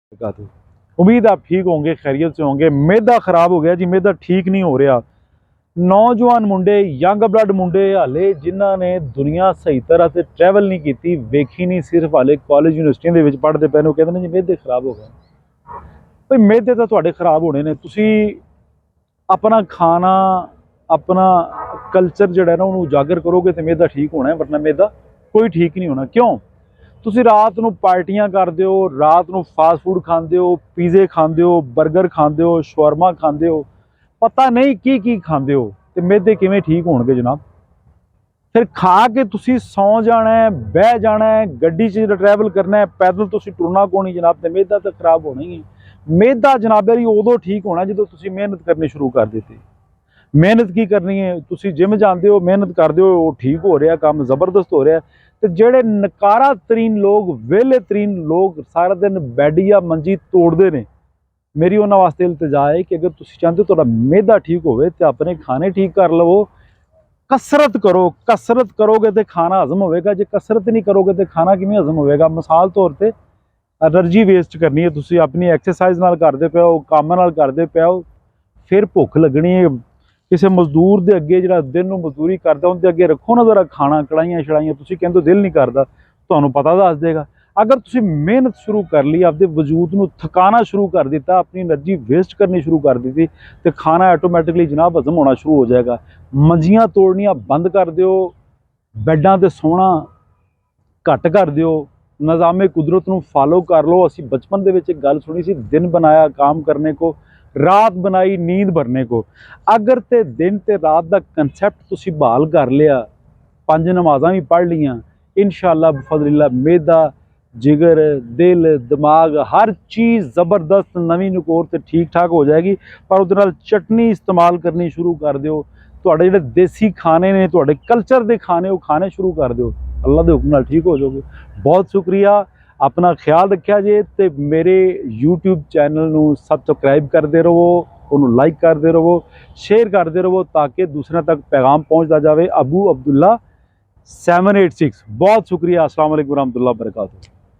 वबरकातुहू। उम्मीद आप ठीक होंगे, खैरियत से होंगे। मैदा खराब हो गया जी, मैदा ठीक नहीं हो रहा। नौजवान मुंडे, यंग ब्लड मुंडे हाले जिन्होंने दुनिया सही तरह से ट्रैवल नहीं की, वेखी नहीं, सिर्फ हाले कॉलेज यूनिवर्सिटियों के पढ़ते पे कहते हैं जी मैदे खराब हो गए। भाई मैदे तो तुहाडे खराब होने ने। तुसी अपना खाना, अपना कल्चर जिहड़ा है ना उन्होंने उजागर करोगे तो मैदा ठीक होना है, वरना मैदा कोई ठीक नहीं होना। क्यों? ਤੁਸੀਂ ਰਾਤ ਨੂੰ ਪਾਰਟੀਆਂ ਕਰਦੇ ਹੋ, ਰਾਤ ਨੂੰ ਫਾਸਟ ਫੂਡ ਖਾਂਦੇ ਹੋ, ਪੀਜ਼ੇ ਖਾਂਦੇ ਹੋ, 버ਗਰ ਖਾਂਦੇ ਹੋ, ਸ਼ਾਵਰਮਾ ਖਾਂਦੇ ਹੋ, ਪਤਾ ਨਹੀਂ ਕੀ ਖਾਂਦੇ ਹੋ, ਤੇ ਮੈਦੇ ਕਿਵੇਂ ਠੀਕ ਹੋਣਗੇ ਜਨਾਬ? ਫਿਰ ਖਾ ਕੇ ਤੁਸੀਂ ਸੌਂ ਜਾਣਾ ਹੈ, ਬਹਿ ਜਾਣਾ ਹੈ, ਗੱਡੀ 'ਚ ਟਰੈਵਲ ਕਰਨਾ ਹੈ, ਪੈਦਲ ਤੁਸੀਂ ਟੁਰਨਾ ਕੋਈ ਨਹੀਂ ਜਨਾਬ, ਤੇ ਮੈਦਾ ਤਾਂ ਖਰਾਬ ਹੋਣਾ ਹੀ ਹੈ। ਮੈਦਾ ਜਨਾਬ ਜੀ ਉਦੋਂ ਠੀਕ ਹੋਣਾ ਜਦੋਂ ਤੁਸੀਂ ਮਿਹਨਤ ਕਰਨੀ ਸ਼ੁਰੂ ਕਰ ਦਿੱਤੀ। ਮਿਹਨਤ ਕੀ ਕਰਨੀ ਹੈ? ਤੁਸੀਂ ਜਿਮ ਜਾਂਦੇ ਹੋ, ਮਿਹਨਤ ਕਰਦੇ ਹੋ, ਉਹ ਠੀਕ ਹੋ ਰਿਹਾ, ਕੰਮ ਜ਼ਬਰਦਸਤ ਹੋ ਰਿਹਾ। ਤੇ ਜਿਹੜੇ ਨਕਾਰਾ ਤਰੀਨ ਲੋਕ, ਵਿਹਲੇ ਤਰੀਨ ਲੋਕ ਸਾਰਾ ਦਿਨ ਬੈੱਡ ਜਾਂ ਮੰਜੀ ਤੋੜਦੇ ਨੇ, ਮੇਰੀ ਉਹਨਾਂ ਵਾਸਤੇ ਇਲਤਜਾ ਹੈ ਕਿ ਅਗਰ ਤੁਸੀਂ ਚਾਹੁੰਦੇ ਹੋ ਤੁਹਾਡਾ ਮਿਹਦਾ ਠੀਕ ਹੋਵੇ ਤੇ ਆਪਣੇ ਖਾਣੇ ਠੀਕ ਕਰ ਲਵੋ। ਕਸਰਤ ਕਰੋ, ਕਸਰਤ ਕਰੋਗੇ ਤੇ ਖਾਣਾ ਹਜ਼ਮ ਹੋਵੇਗਾ। ਜੇ ਕਸਰਤ ਨਹੀਂ ਕਰੋਗੇ ਤੇ ਖਾਣਾ ਕਿਵੇਂ ਹਜ਼ਮ ਹੋਵੇਗਾ? ਮਿਸਾਲ ਤੌਰ ਤੇ એનર્ਜੀ ਵੇਸਟ ਕਰਨੀ ਹੈ, ਤੁਸੀਂ ਆਪਣੀ ਐਕਸਰਸਾਈਜ਼ ਨਾਲ ਕਰਦੇ ਪਏ ਹੋ, ਕੰਮ ਨਾਲ ਕਰਦੇ ਪਏ ਹੋ, ਫਿਰ ਭੁੱਖ ਲੱਗਣੀ ਹੈ। ਕਿਸੇ ਮਜ਼ਦੂਰ ਦੇ ਅੱਗੇ ਜਿਹੜਾ ਦਿਨ ਨੂੰ ਮਜ਼ਦੂਰੀ ਕਰਦਾ ਉਹਦੇ ਅੱਗੇ ਰੱਖੋ ਨਾ ਜ਼ਰਾ ਖਾਣਾ, ਕੜਾਹੀਆਂ ਛੜਾਈਆਂ, ਤੁਸੀਂ ਕਹਿੰਦੇ ਦਿਲ ਨਹੀਂ ਕਰਦਾ, ਤੁਹਾਨੂੰ ਪਤਾ ਦੱਸ ਦੇਗਾ। ਅਗਰ ਤੁਸੀਂ ਮਿਹਨਤ ਸ਼ੁਰੂ ਕਰ ਲਈ, ਆਪਦੇ ਵਜੂਦ ਨੂੰ ਥਕਾਣਾ ਸ਼ੁਰੂ ਕਰ ਦਿੱਤਾ, ਆਪਣੀ એનર્ਜੀ ਵੇਸਟ ਕਰਨੀ ਸ਼ੁਰੂ ਕਰ ਦਿੱਤੀ, ਤੇ ਖਾਣਾ ਆਟੋਮੈਟਿਕਲੀ ਜਨਾਬ ਹਜ਼ਮ ਹੋਣਾ ਸ਼ੁਰੂ ਹੋ ਜਾਏਗਾ। ਮੰਜੀਆਂ ਤੋੜਨੀਆਂ ਬੰਦ ਕਰ ਦਿਓ, ਬੈੱਡਾਂ ਤੇ ਸੌਣਾ ਘੱਟ ਕਰ ਦਿਓ, ਨਿਜ਼ਾਮੇ ਕੁਦਰਤ ਨੂੰ ਫਾਲੋ ਕਰ ਲਓ। ਅਸੀਂ ਬਚਪਨ ਦੇ ਵਿੱਚ ਇੱਕ ਗੱਲ ਸੁਣੀ ਸੀ, ਦਿਨ ਬਣਾਇਆ काम करने को, रात बनाई नींद भरने को। अगर ते दिन ते रात का कंसैप्ट तुसी बहाल कर लिया, 5 नमाज़ां भी पढ़ लियां, इंशाअल्लाह बफज़लिल्लाह मैदा, जिगर, दिल, दिमाग हर चीज़ ज़बरदस्त नवीं नकोर ते ठीक ठाक हो जाएगी। पर उहदे नाल चटनी इस्तेमाल करनी शुरू कर दिओ, तुहाडे जिहड़े देसी खाने ने, तुहाडे कल्चर दे खाने, वो खाने शुरू कर दिओ, अल्लाह दे हुक्म नाल ठीक हो जाओगे। बहुत शुक्रिया, अपना ख्याल रखिया जे, ते मेरे यूट्यूब चैनल नूं सबसक्राइब करते रहो, उन्होंने लाइक करते रहो, शेयर करते रहो, ताकि दूसरों तक पैगाम पहुँचता जाए। अबू अब्दुल्ला 786। बहुत शुक्रिया। अस्सलाम वालेकुम रहमतुल्लाह वबरकातुहू।